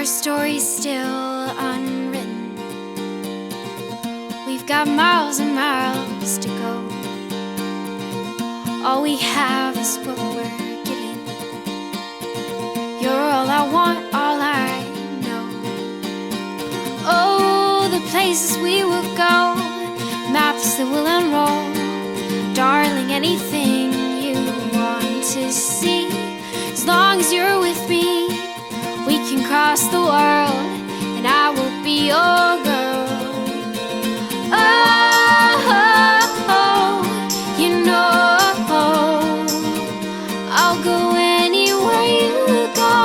story's still unwritten. We've got miles and miles to go. All we have is what we're given. You're all I want, all I know. Oh, the places we will go, maps that will unroll. Darling, anything you want to see, as long as you're with me, we can cross the world, and I will be your girl. Oh, you know, I'll go anywhere you go.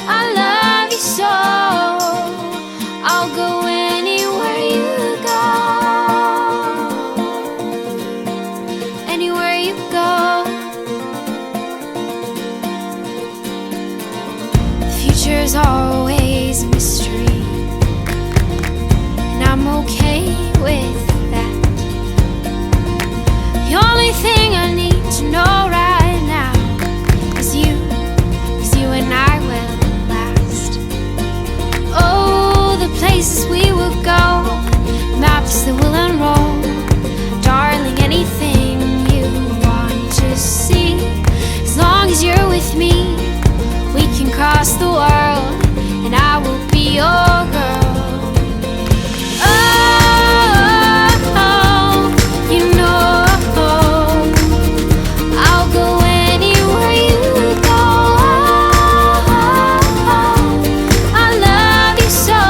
I love you so, I'll go anywhere you go. Anywhere you go. Future's always a mystery, and I'm okay with that. The only thing I need to know right now is you, 'cause you and I will last. Oh, the places we will go, maps that will unroll. Darling, anything you want to see, as long as you're with me, we can cross the world, and I will be your girl. Oh, you know, I'll go anywhere you go. I love you so,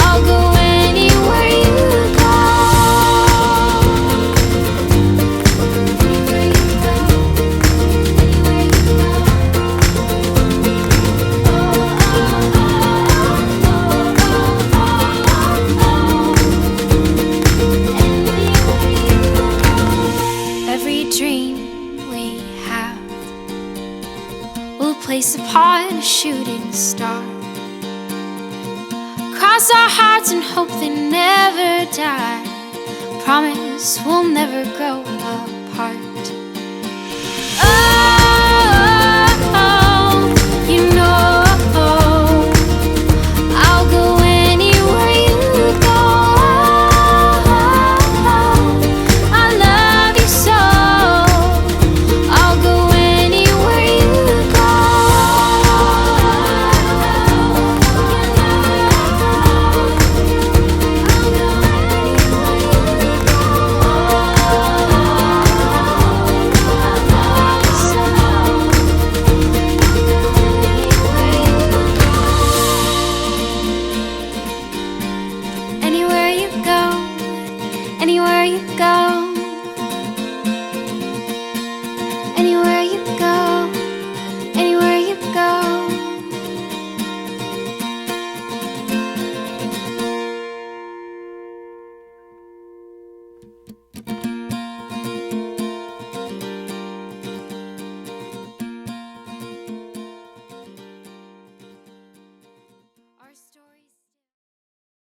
I'll go anywhere you go. Anywhere you go, anywhere you go. Every dream we have will place upon a shooting star. Cross our hearts and hope they never die. Promise we'll never grow apart. Oh, you know, I'll go anywhere you go. I love you so, I'll go anywhere you go. Anywhere you go, anywhere you go, anywhere you go, anywhere you go.